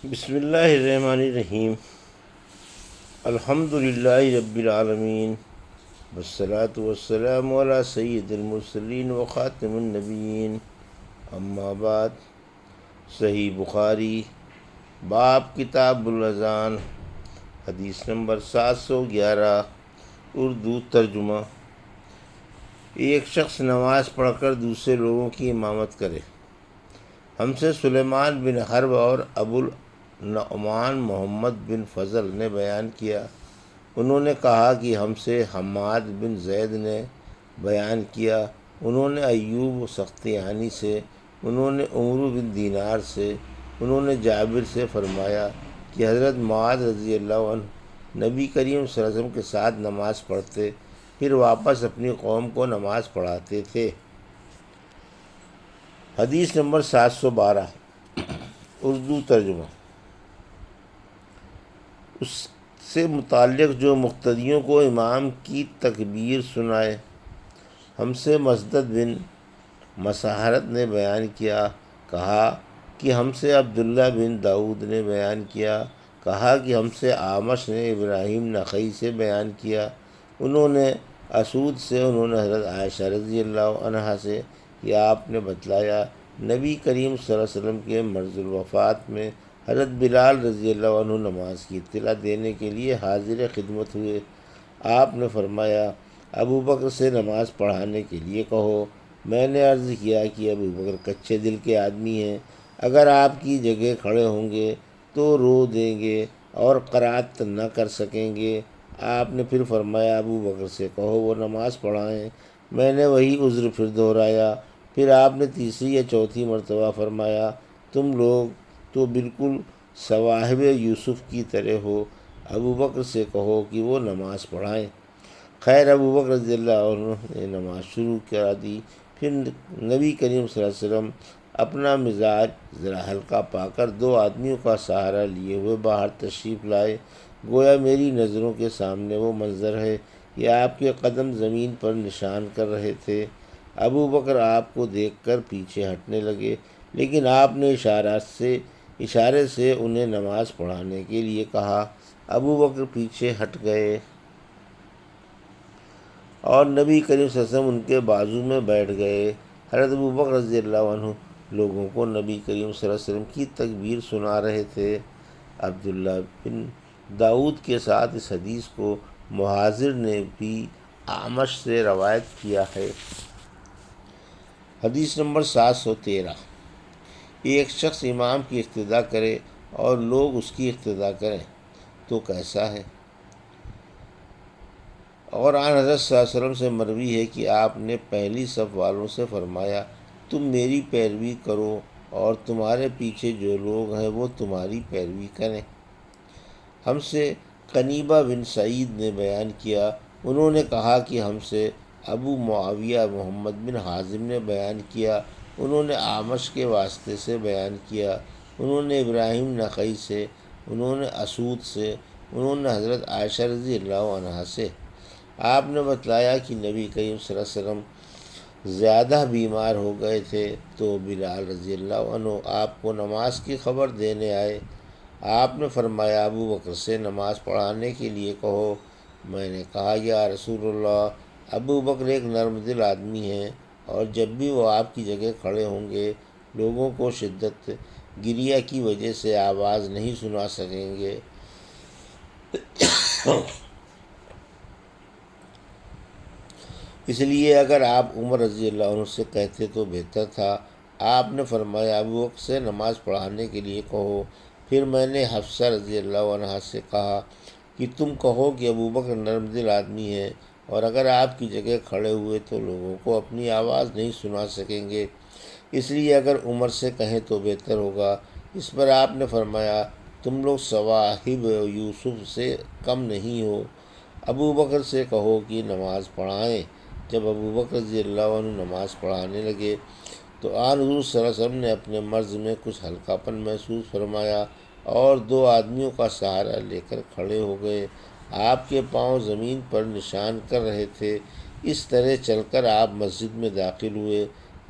بسم اللہ الرحمن الرحیم۔ الحمد للہ رب العالمین، والصلاة والسلام علی سید المرسلین و خاتم النبیین، اما بعد۔ صحیح بخاری، باب کتاب الاذان، حدیث نمبر 711، اردو ترجمہ۔ ایک شخص نماز پڑھ کر دوسرے لوگوں کی امامت کرے۔ ہم سے سلیمان بن حرب اور ابو النعمان محمد بن فضل نے بیان کیا، انہوں نے کہا کہ ہم سے حماد بن زید نے بیان کیا، انہوں نے ایوب سختیانی سے، انہوں نے عمرو بن دینار سے، انہوں نے جابر سے فرمایا کہ حضرت معاذ رضی اللہ عنہ نبی کریم صلی اللہ علیہ وسلم کے ساتھ نماز پڑھتے، پھر واپس اپنی قوم کو نماز پڑھاتے تھے۔ حدیث نمبر 712، اردو ترجمہ۔ اس سے متعلق جو مقتدیوں کو امام کی تکبیر سنائے۔ ہم سے مسدد بن مساحرت نے بیان کیا، کہا کہ ہم سے عبداللہ بن داؤد نے بیان کیا، کہا کہ ہم سے اعمش نے ابراہیم نخعی سے بیان کیا، انہوں نے اسود سے، انہوں نے حضرت عائشہ رضی اللہ عنہا سے کہ آپ نے بتلایا نبی کریم صلی اللہ علیہ وسلم کے مرض الوفات میں حضرت بلال رضی اللہ عنہ نماز کی اطلاع دینے کے لیے حاضر خدمت ہوئے۔ آپ نے فرمایا ابو بکر سے نماز پڑھانے کے لیے کہو۔ میں نے عرض کیا کہ ابو بکر کچے دل کے آدمی ہیں، اگر آپ کی جگہ کھڑے ہوں گے تو رو دیں گے اور قرات نہ کر سکیں گے۔ آپ نے پھر فرمایا ابو بکر سے کہو وہ نماز پڑھائیں۔ میں نے وہی عذر پھر دہرایا۔ پھر آپ نے تیسری یا چوتھی مرتبہ فرمایا تم لوگ تو بالکل صواحب یوسف کی طرح ہو، ابو بکر سے کہو کہ وہ نماز پڑھائیں۔ خیر، ابو بکر رضی اللہ عنہ نے نماز شروع کرا دی۔ پھر نبی کریم صلی اللہ علیہ وسلم اپنا مزاج ذرا ہلکا پا کر دو آدمیوں کا سہارا لیے ہوئے باہر تشریف لائے۔ گویا میری نظروں کے سامنے وہ منظر ہے کہ آپ کے قدم زمین پر نشان کر رہے تھے۔ ابو بکر آپ کو دیکھ کر پیچھے ہٹنے لگے، لیکن آپ نے اشارے سے انہیں نماز پڑھانے کے لیے کہا۔ ابو بکر پیچھے ہٹ گئے اور نبی کریم صلی اللہ علیہ وسلم ان کے بازو میں بیٹھ گئے۔ حضرت ابو بکر رضی اللہ عنہ لوگوں کو نبی کریم صلی اللہ علیہ وسلم کی تکبیر سنا رہے تھے۔ عبداللہ بن داؤد کے ساتھ اس حدیث کو محاذر نے بھی اعمش سے روایت کیا ہے۔ حدیث نمبر 713، ایک شخص امام کی اقتداء کرے اور لوگ اس کی اقتداء کریں تو کیسا ہے؟ اور آن حضرت صلی اللہ علیہ وسلم سے مروی ہے کہ آپ نے پہلی صف والوں سے فرمایا تم میری پیروی کرو اور تمہارے پیچھے جو لوگ ہیں وہ تمہاری پیروی کریں۔ ہم سے قنیبہ بن سعید نے بیان کیا، انہوں نے کہا کہ ہم سے ابو معاویہ محمد بن حازم نے بیان کیا، انہوں نے اعمش کے واسطے سے بیان کیا، انہوں نے ابراہیم نخعی سے، انہوں نے اسود سے، انہوں نے حضرت عائشہ رضی اللہ عنہا سے۔ آپ نے بتلایا کہ نبی کریم صلی اللہ علیہ وسلم زیادہ بیمار ہو گئے تھے تو بلال رضی اللہ عنہ آپ کو نماز کی خبر دینے آئے۔ آپ نے فرمایا ابو بکر سے نماز پڑھانے کے لیے کہو۔ میں نے کہا یا رسول اللہ، ابو بکر ایک نرم دل آدمی ہیں اور جب بھی وہ آپ کی جگہ کھڑے ہوں گے لوگوں کو شدت گریہ کی وجہ سے آواز نہیں سنا سکیں گے۔ اس لیے اگر آپ عمر رضی اللہ عنہ سے کہتے تو بہتر تھا۔ آپ نے فرمایا ابو بکر سے نماز پڑھانے کے لیے کہو۔ پھر میں نے حفصہ رضی اللہ عنہا سے کہا کہ تم کہو کہ ابو بکر نرم دل آدمی ہے اور اگر آپ کی جگہ کھڑے ہوئے تو لوگوں کو اپنی آواز نہیں سنا سکیں گے، اس لیے اگر عمر سے کہیں تو بہتر ہوگا۔ اس پر آپ نے فرمایا تم لوگ صواحب یوسف سے کم نہیں ہو، ابو بکر سے کہو کہ نماز پڑھائیں۔ جب ابو بکر رضی اللہ عنہ نماز پڑھانے لگے تو آن حضور صلی اللہ علیہ وسلم نے اپنے مرض میں کچھ ہلکا پن محسوس فرمایا اور دو آدمیوں کا سہارا لے کر کھڑے ہو گئے۔ آپ کے پاؤں زمین پر نشان کر رہے تھے۔ اس طرح چل کر آپ مسجد میں داخل ہوئے۔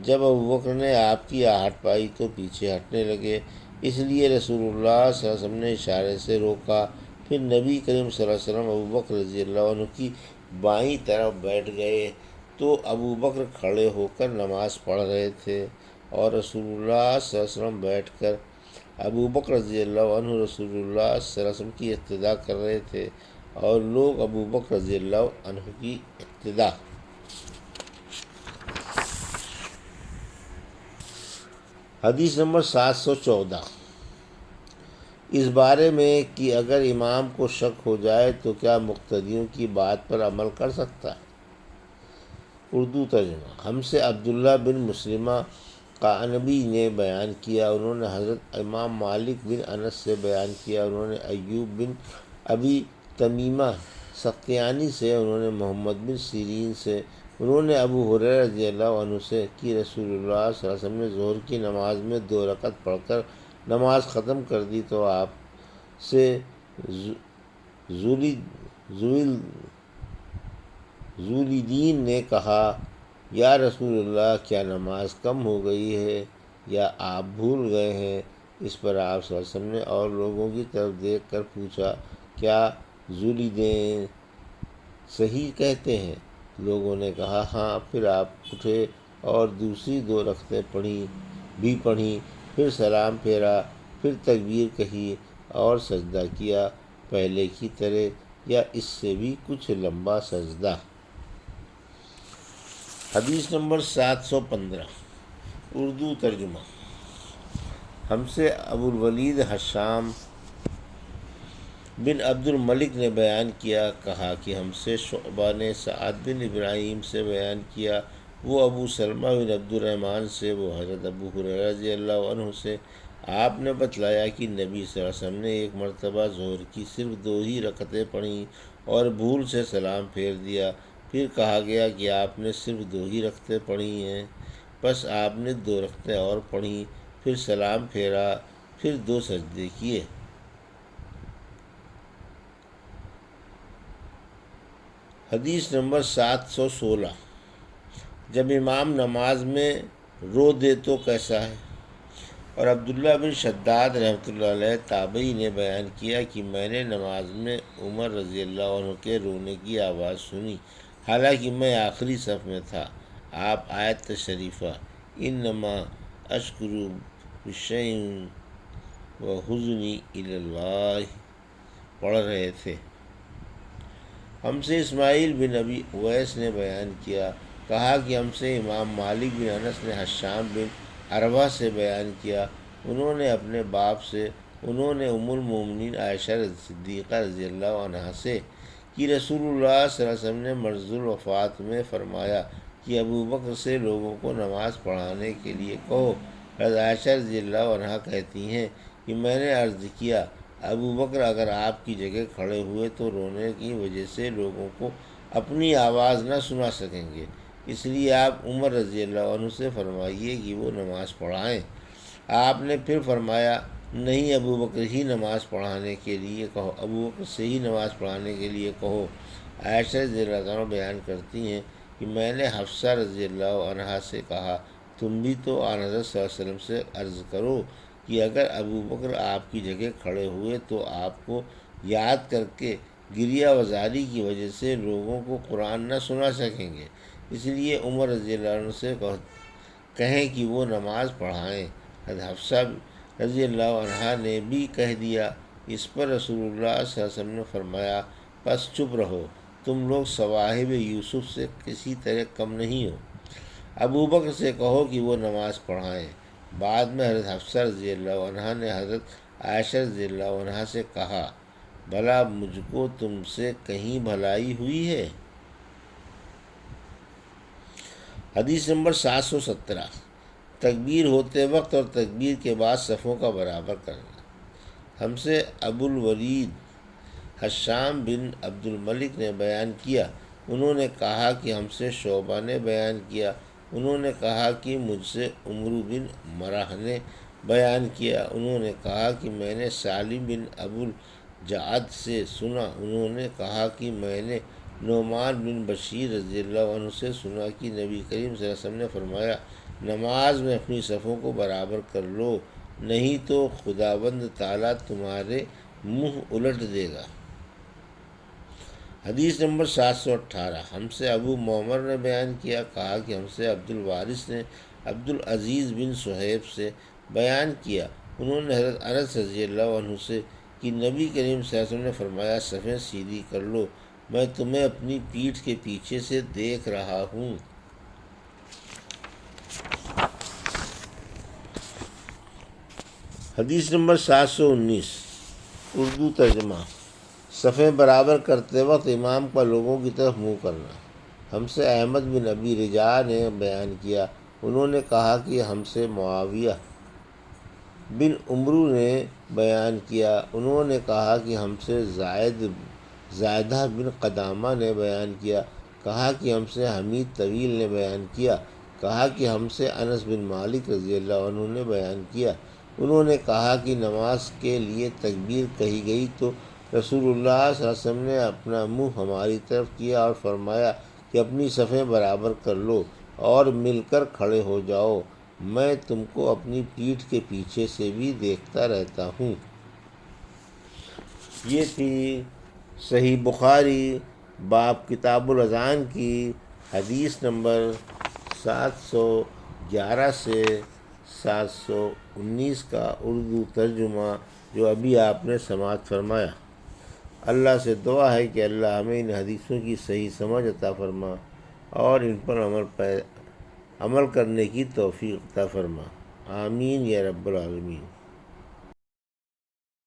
جب ابو بکر نے آپ کی آہٹ پائی تو پیچھے ہٹنے لگے۔ اس لیے رسول اللہ صلی اللہ علیہ وسلم نے اشارے سے روکا۔ پھر نبی کریم صلی اللہ علیہ وسلم ابوبکر رضی اللہ عنہ کی بائیں طرف بیٹھ گئے تو ابوبکر کھڑے ہو کر نماز پڑھ رہے تھے اور رسول اللہ صلی اللہ علیہ وسلم بیٹھ کر ابوبکر رضی اللہ عنہ رسول اللہ صلی اللہ علیہ وسلم کی اقتداء کر رہے تھے اور لوگ ابوبکر رضی اللہ عنہ کی اقتداء۔ حدیث نمبر 714، اس بارے میں کہ اگر امام کو شک ہو جائے تو کیا مقتدیوں کی بات پر عمل کر سکتا ہے؟ اردو ترجمہ۔ ہم سے عبداللہ بن مسلمہ قعنبی نے بیان کیا، انہوں نے حضرت امام مالک بن انس سے بیان کیا، انہوں نے ایوب بن ابی تمیمہ سختیانی سے، انہوں نے محمد بن سیرین سے، انہوں نے ابو ہریرہ رضی اللہ عنہ سے کہ رسول اللہ صلی اللہ علیہ وسلم نے ظہر کی نماز میں 2 رکعت پڑھ کر نماز ختم کر دی تو آپ سے ذوالدین نے کہا، یا رسول اللہ، کیا نماز کم ہو گئی ہے یا آپ بھول گئے ہیں؟ اس پر آپ صلی اللہ علیہ وسلم نے اور لوگوں کی طرف دیکھ کر پوچھا، کیا ذوالدین صحیح کہتے ہیں؟ لوگوں نے کہا ہاں۔ پھر آپ اٹھے اور دوسری 2 رکعتیں پڑھیں، پھر سلام پھیرا، پھر تکبیر کہی اور سجدہ کیا، پہلے کی طرح یا اس سے بھی کچھ لمبا سجدہ۔ حدیث نمبر 715، اردو ترجمہ۔ ہم سے ابو الولید حشام بن عبد الملک نے بیان کیا، کہا کہ ہم سے شعبہ نے سعد بن ابراہیم سے بیان کیا، وہ ابو سلمہ بن عبد الرحمن سے، وہ حضرت ابو ہریرہ رضی اللہ عنہ سے، آپ نے بتلایا کہ نبی صلی اللہ علیہ وسلم نے ایک مرتبہ ظہر کی صرف 2 ہی رکعتیں پڑھیں اور بھول سے سلام پھیر دیا۔ پھر کہا گیا کہ آپ نے صرف 2 ہی رکعتیں پڑھی ہیں، پس آپ نے 2 رکعتیں اور پڑھیں، پھر سلام پھیرا، پھر 2 سجدے کیے۔ حدیث نمبر 716، جب امام نماز میں رو دے تو کیسا ہے؟ اور عبداللہ بن شداد رحمۃ اللہ علیہ تابعی نے بیان کیا کہ میں نے نماز میں عمر رضی اللہ عنہ کے رونے کی آواز سنی، حالانکہ میں آخری صف میں تھا۔ آپ آیت شریفہ انما اشکو بثی وحزنی الی اللہ پڑھ رہے تھے۔ ہم سے اسماعیل بن ابی اویس نے بیان کیا، کہا کہ ہم سے امام مالک بن انس نے حشام بن عروہ سے بیان کیا، انہوں نے اپنے باپ سے، انہوں نے ام المومنین عائشہ صدیقہ رضی اللہ عنہا سے کہ رسول اللہ صلی اللہ علیہ وسلم نے مرض الوفات میں فرمایا کہ ابوبکر سے لوگوں کو نماز پڑھانے کے لیے کہو۔ حضرت عائشہ رضی اللہ عنہا کہتی ہیں کہ میں نے عرض کیا، ابوبکر اگر آپ کی جگہ کھڑے ہوئے تو رونے کی وجہ سے لوگوں کو اپنی آواز نہ سنا سکیں گے، اس لیے آپ عمر رضی اللہ عنہ سے فرمائیے کہ وہ نماز پڑھائیں۔ آپ نے پھر فرمایا، نہیں، ابوبکر ہی نماز پڑھانے کے لیے کہو، ابوبکر سے ہی نماز پڑھانے کے لیے کہو۔ عائشہ رضی اللہ عنہ بیان کرتی ہیں کہ میں نے حفصہ رضی اللہ عنہا سے کہا، تم بھی تو آن حضرت صلی اللہ علیہ وسلم سے عرض کرو کہ اگر ابوبکر آپ کی جگہ کھڑے ہوئے تو آپ کو یاد کر کے گریہ وزاری کی وجہ سے لوگوں کو قرآن نہ سنا سکیں گے، اس لیے عمر رضی اللہ عنہ سے کہیں کہ وہ نماز پڑھائیں۔ حضرت حفصہ رضی اللہ عنہا نے بھی کہہ دیا۔ اس پر رسول اللہ صلی اللہ علیہ وسلم نے فرمایا، پس چپ رہو، تم لوگ صواحب یوسف سے کسی طرح کم نہیں ہو، ابوبکر سے کہو کہ وہ نماز پڑھائیں۔ بعد میں حضرت حفصہ رضی اللہ عنہا نے حضرت عائشہ رضی اللہ عنہا سے کہا، بھلا مجھ کو تم سے کہیں بھلائی ہوئی ہے؟ حدیث نمبر 717، تکبیر ہوتے وقت اور تکبیر کے بعد صفوں کا برابر کرنا۔ ہم سے ابو الولید حشام بن عبد الملک نے بیان کیا، انہوں نے کہا کہ ہم سے شعبہ نے بیان کیا، انہوں نے کہا کہ مجھ سے عمرو بن مرہ نے بیان کیا، انہوں نے کہا کہ میں نے سالم بن ابو الجعد سے سنا، انہوں نے کہا کہ میں نے نعمان بن بشیر رضی اللہ عنہ سے سنا کہ نبی کریم صلی اللہ علیہ وسلم نے فرمایا، نماز میں اپنی صفوں کو برابر کر لو، نہیں تو خداوند تعالیٰ تمہارے منہ الٹ دے گا۔ حدیث نمبر 718، ہم سے ابو معمر نے بیان کیا، کہا کہ ہم سے عبد الوارث نے عبد العزیز بن صہیب سے بیان کیا، انہوں نے حضرت انس رضی اللہ عنہ سے کہ نبی کریم صلی اللہ علیہ وسلم نے فرمایا صفیں سیدھی کر لو، میں تمہیں اپنی پیٹھ کے پیچھے سے دیکھ رہا ہوں۔ حدیث نمبر 719، اردو ترجمہ۔ صفیں برابر کرتے وقت امام کا لوگوں کی طرف منہ کرنا۔ ہم سے احمد بن ابی رجا نے بیان کیا، انہوں نے کہا کہ ہم سے معاویہ بن عمرو نے بیان کیا، انہوں نے کہا کہ ہم سے زائدہ بن قدامہ نے بیان کیا، کہا کہ ہم سے حمید طویل نے بیان کیا، کہا کہ ہم سے انس بن مالک رضی اللہ عنہ نے بیان کیا، انہوں نے کہا کہ نماز کے لیے تکبیر کہی گئی تو رسول اللہ صلی اللہ علیہ وسلم نے اپنا منہ ہماری طرف کیا اور فرمایا کہ اپنی صفیں برابر کر لو اور مل کر کھڑے ہو جاؤ، میں تم کو اپنی پیٹھ کے پیچھے سے بھی دیکھتا رہتا ہوں۔ یہ تھی صحیح بخاری باب کتاب الاذان کی حدیث نمبر 711 سے 719 کا اردو ترجمہ جو ابھی آپ نے سماعت فرمایا۔ اللہ سے دعا ہے کہ اللہ ہمیں ان حدیثوں کی صحیح سمجھ عطا فرما اور ان پر عمل کرنے کی توفیق عطا فرما، آمین یا رب العالمین۔